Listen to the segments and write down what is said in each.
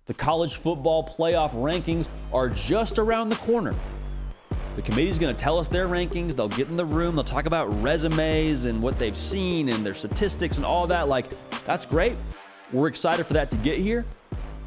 The college football playoff rankings are just around the corner. The committee's going to tell us their rankings. They'll get in the room. They'll talk about resumes and what they've seen and their statistics and all that. Like, that's great. We're excited for that to get here,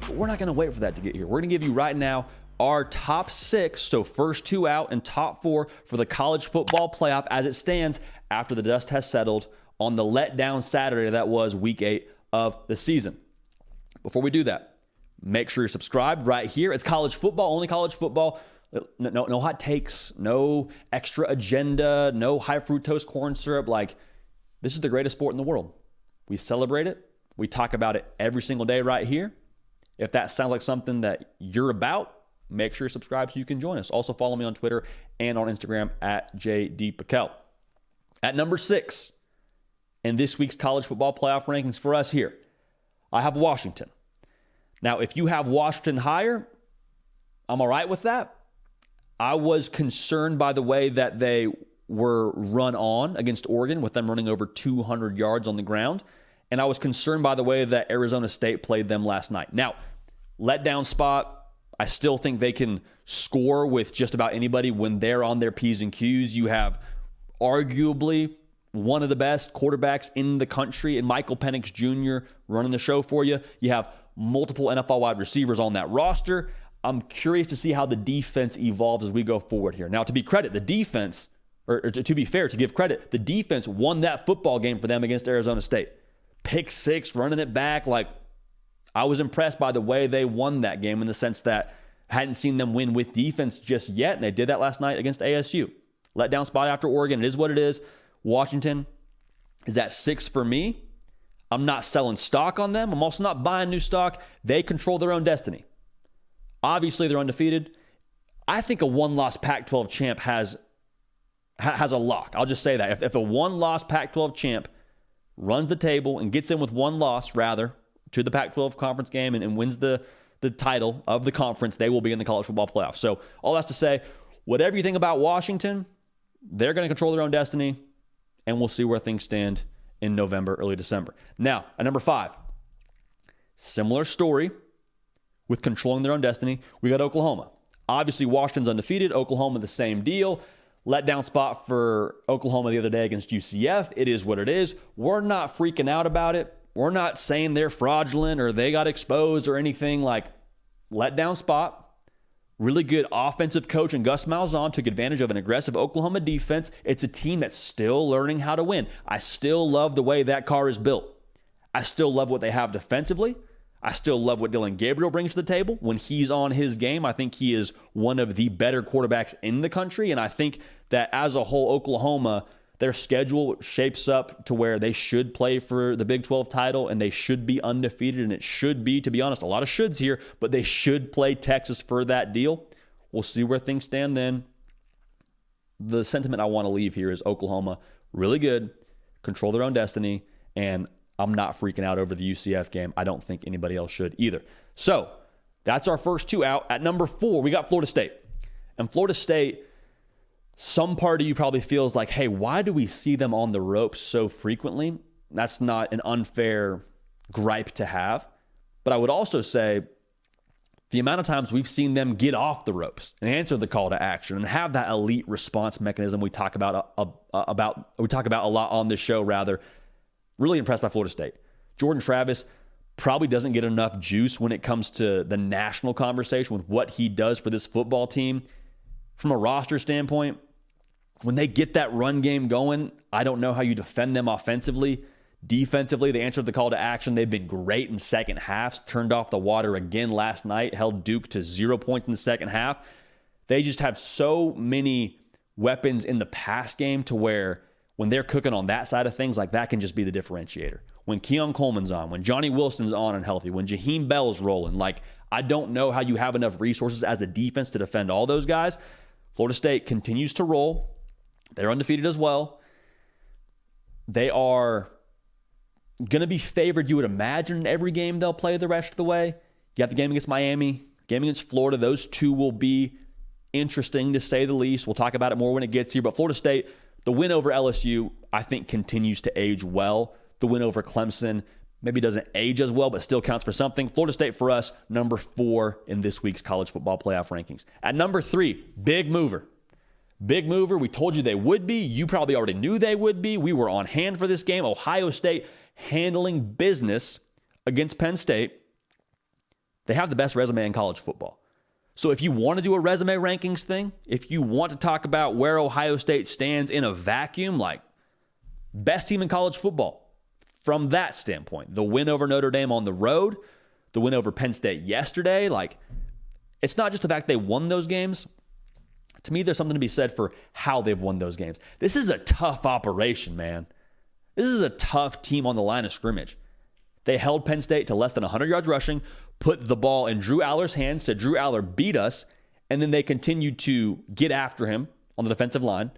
but we're not going to wait for that to get here. We're going to give you right now our top 6, so first 2 out, and top 4 for the college football playoff as it stands after the dust has settled on the letdown Saturday that was week 8 of the season. Before we do that, make sure you're subscribed right here. It's college football, only college football. No hot takes, no extra agenda, no high fructose corn syrup. Like, this is the greatest sport in the world. We celebrate it. We talk about it every single day right here. If that sounds like something that you're about, make sure you're subscribed so you can join us. Also follow me on Twitter and on Instagram at JDPakel. At number 6 in this week's college football playoff rankings for us here, I have Washington. Now, if you have Washington higher, I'm all right with that. I was concerned by the way that they were run on against Oregon with them running over 200 yards on the ground. And I was concerned by the way that Arizona State played them last night. Now, letdown spot, I still think they can score with just about anybody when they're on their P's and Q's. You have arguably one of the best quarterbacks in the country in Michael Penix Jr. running the show for you. You have multiple NFL wide receivers on that roster. I'm curious to see how the defense evolves as we go forward here. Now, to be fair, to give credit, the defense won that football game for them against Arizona State. Pick 6, running it back. Like, I was impressed by the way they won that game in the sense that I hadn't seen them win with defense just yet, and they did that last night against ASU. Letdown spot after Oregon. It is what it is. Washington is at 6 for me. I'm not selling stock on them. I'm also not buying new stock. They control their own destiny. Obviously, they're undefeated. I think a one-loss Pac-12 champ has a lock. I'll just say that. If a one-loss Pac-12 champ runs the table and gets in with one loss, rather, to the Pac-12 conference game and wins the title of the conference, they will be in the college football playoff. So all that's to say, whatever you think about Washington, they're going to control their own destiny, and we'll see where things stand in November, early December. Now, at number 5, similar story with controlling their own destiny. We got Oklahoma. Obviously, Washington's undefeated. Oklahoma, the same deal. Letdown spot for Oklahoma the other day against UCF. It is what it is. We're not freaking out about it. We're not saying they're fraudulent or they got exposed or anything. Like, letdown spot. Really good offensive coach, and Gus Malzahn took advantage of an aggressive Oklahoma defense. It's a team that's still learning how to win. I still love the way that car is built. I still love what they have defensively. I still love what Dylan Gabriel brings to the table. When he's on his game, I think he is one of the better quarterbacks in the country, and I think that as a whole, Oklahoma, their schedule shapes up to where they should play for the Big 12 title and they should be undefeated. And it should be, to be honest, a lot of shoulds here, but they should play Texas for that deal. We'll see where things stand then. The sentiment I want to leave here is Oklahoma, really good, control their own destiny, and I'm not freaking out over the UCF game. I don't think anybody else should either. So that's our first 2 out. At number 4, we got Florida State. And Florida State, some part of you probably feels like, hey, why do we see them on the ropes so frequently? That's not an unfair gripe to have. But I would also say the amount of times we've seen them get off the ropes and answer the call to action and have that elite response mechanism we talk about a lot on this show, rather. Really impressed by Florida State. Jordan Travis probably doesn't get enough juice when it comes to the national conversation with what he does for this football team. From a roster standpoint, when they get that run game going, I don't know how you defend them offensively. Defensively, they answered the call to action. They've been great in second halves, turned off the water again last night, held Duke to 0 points in the second half. They just have so many weapons in the pass game to where when they're cooking on that side of things, like that can just be the differentiator. When Keon Coleman's on, when Johnny Wilson's on and healthy, when Jaheim Bell's rolling, like I don't know how you have enough resources as a defense to defend all those guys. Florida State continues to roll. They're undefeated as well. They are going to be favored, you would imagine, in every game they'll play the rest of the way. You got the game against Miami, game against Florida. Those two will be interesting, to say the least. We'll talk about it more when it gets here. But Florida State, the win over LSU, I think, continues to age well. The win over Clemson, maybe doesn't age as well, but still counts for something. Florida State for us, number 4 in this week's college football playoff rankings. At number 3, big mover. Big mover. We told you they would be. You probably already knew they would be. We were on hand for this game. Ohio State handling business against Penn State. They have the best resume in college football. So if you want to do a resume rankings thing, if you want to talk about where Ohio State stands in a vacuum, like best team in college football, from that standpoint, the win over Notre Dame on the road, the win over Penn State yesterday, like it's not just the fact they won those games. To me, there's something to be said for how they've won those games. This is a tough operation, man. This is a tough team on the line of scrimmage. They held Penn State to less than 100 yards rushing, put the ball in Drew Aller's hands, said Drew Aller beat us, and then they continued to get after him on the defensive line,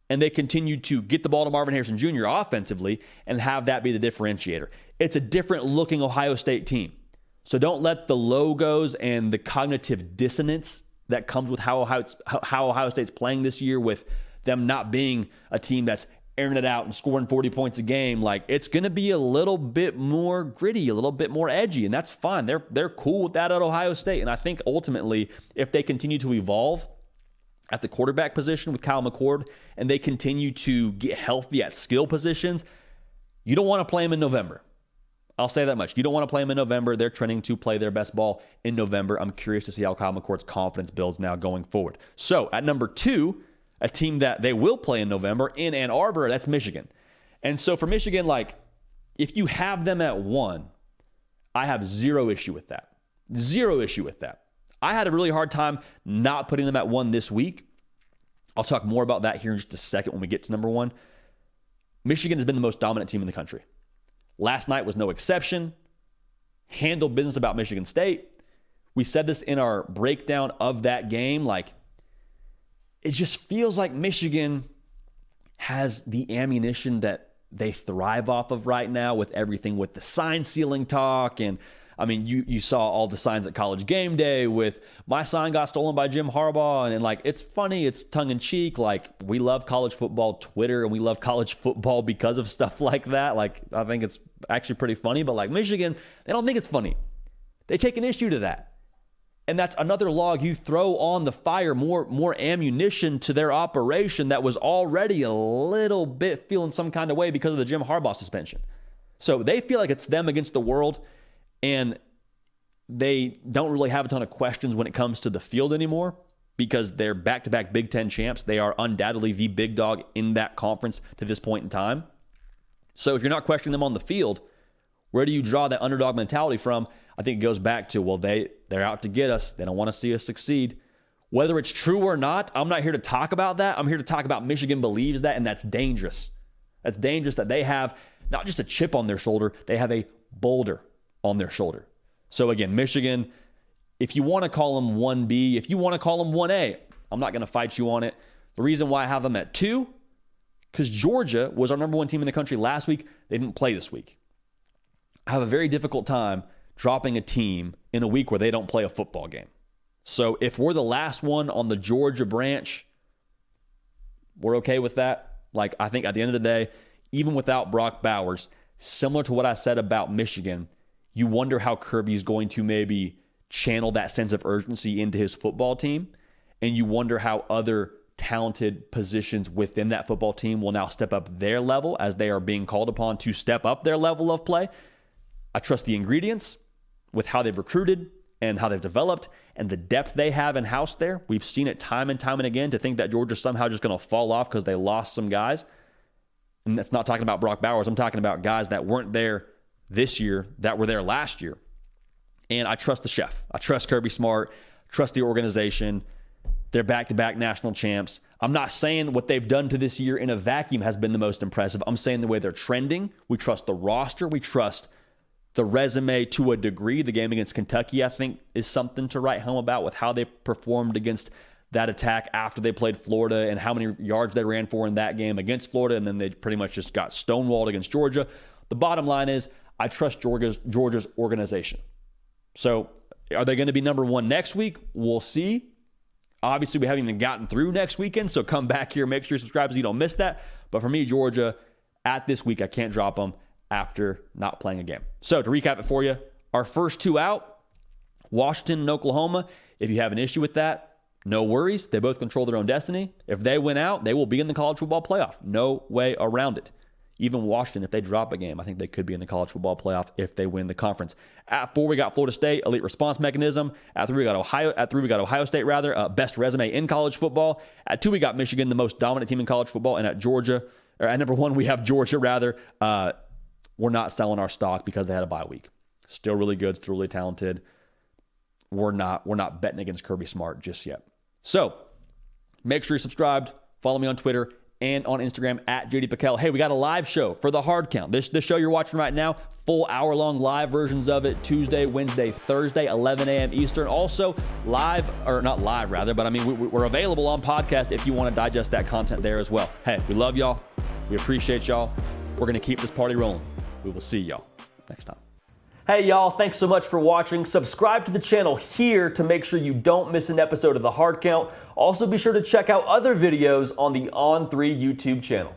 and they continued to get the ball to Marvin Harrison Jr. offensively and have that be the differentiator. It's a different looking Ohio State team. So don't let the logos and the cognitive dissonance that comes with how Ohio State's playing this year, with them not being a team that's airing it out and scoring 40 points a game. Like, it's going to be a little bit more gritty, a little bit more edgy, and that's fine. They're cool with that at Ohio State. And I think ultimately, if they continue to evolve at the quarterback position with Kyle McCord and they continue to get healthy at skill positions, you don't want to play them in November. I'll say that much. You don't want to play them in November. They're trending to play their best ball in November. I'm curious to see how Kyle McCord's confidence builds now going forward. So at number 2, a team that they will play in November in Ann Arbor, that's Michigan. And so for Michigan, like, if you have them at 1, I have zero issue with that. Zero issue with that. I had a really hard time not putting them at 1 this week. I'll talk more about that here in just a second when we get to number 1. Michigan has been the most dominant team in the country. Last night was no exception. Handled business about Michigan State. We said this in our breakdown of that game. Like, it just feels like Michigan has the ammunition that they thrive off of right now, with everything with the sign stealing talk. And I mean, you saw all the signs at College Game Day with my sign got stolen by Jim Harbaugh. And like, it's funny, it's tongue in cheek. Like, we love college football Twitter and we love college football because of stuff like that. Like, I think it's actually pretty funny, but like Michigan, they don't think it's funny. They take an issue to that. And that's another log you throw on the fire, more ammunition to their operation that was already a little bit feeling some kind of way because of the Jim Harbaugh suspension. So they feel like it's them against the world, and they don't really have a ton of questions when it comes to the field anymore because they're back-to-back Big Ten champs. They are undoubtedly the big dog in that conference to this point in time. So if you're not questioning them on the field, where do you draw that underdog mentality from? I think it goes back to, well, they're out to get us. They don't want to see us succeed. Whether it's true or not, I'm not here to talk about that. I'm here to talk about Michigan believes that, and that's dangerous. That's dangerous that they have not just a chip on their shoulder, they have a boulder on their shoulder. So again, Michigan, if you want to call them 1B, if you want to call them 1A, I'm not going to fight you on it. The reason why I have them at 2, because Georgia was our number 1 team in the country last week. They didn't play this week. I have a very difficult time dropping a team in a week where they don't play a football game. So if we're the last one on the Georgia branch, we're okay with that. Like, I think at the end of the day, even without Brock Bowers, similar to what I said about Michigan, you wonder how Kirby's going to maybe channel that sense of urgency into his football team. And you wonder how other talented positions within that football team will now step up their level as they are being called upon to step up their level of play. I trust the ingredients with how they've recruited and how they've developed and the depth they have in-house there. We've seen it time and time and again. To think that Georgia's somehow just going to fall off because they lost some guys. And that's not talking about Brock Bowers. I'm talking about guys that weren't there this year, that were there last year. And I trust the chef. I trust Kirby Smart. Trust the organization. They're back-to-back national champs. I'm not saying what they've done to this year in a vacuum has been the most impressive. I'm saying the way they're trending. We trust the roster. We trust the resume to a degree. The game against Kentucky, I think, is something to write home about with how they performed against that attack after they played Florida and how many yards they ran for in that game against Florida, and then they pretty much just got stonewalled against Georgia. The bottom line is I trust Georgia's organization. So are they going to be number 1 next week? We'll see. Obviously, we haven't even gotten through next weekend, so come back here, make sure you subscribe so you don't miss that. But for me, Georgia, at this week, I can't drop them after not playing a game. So to recap it for you, our first two out, Washington and Oklahoma. If you have an issue with that, no worries. They both control their own destiny. If they win out, they will be in the college football playoff. No way around it. Even Washington, if they drop a game, I think they could be in the college football playoff if they win the conference. At 4, we got Florida State, elite response mechanism. At 3, we got Ohio State, best resume in college football. At 2, we got Michigan, the most dominant team in college football. And at number 1, we have Georgia, We're not selling our stock because they had a bye week. Still really good, still really talented. We're not betting against Kirby Smart just yet. So make sure you're subscribed. Follow me on Twitter and on Instagram at JD Piquel. Hey, we got a live show for the Hard Count. This show you're watching right now, full hour-long live versions of it, Tuesday, Wednesday, Thursday, 11 a.m. Eastern. Also live, or not live rather, but I mean, we're available on podcast if you want to digest that content there as well. Hey, we love y'all. We appreciate y'all. We're going to keep this party rolling. We will see y'all next time. Hey y'all, thanks so much for watching. Subscribe to the channel here to make sure you don't miss an episode of The Hard Count. Also be sure to check out other videos on the On3 YouTube channel.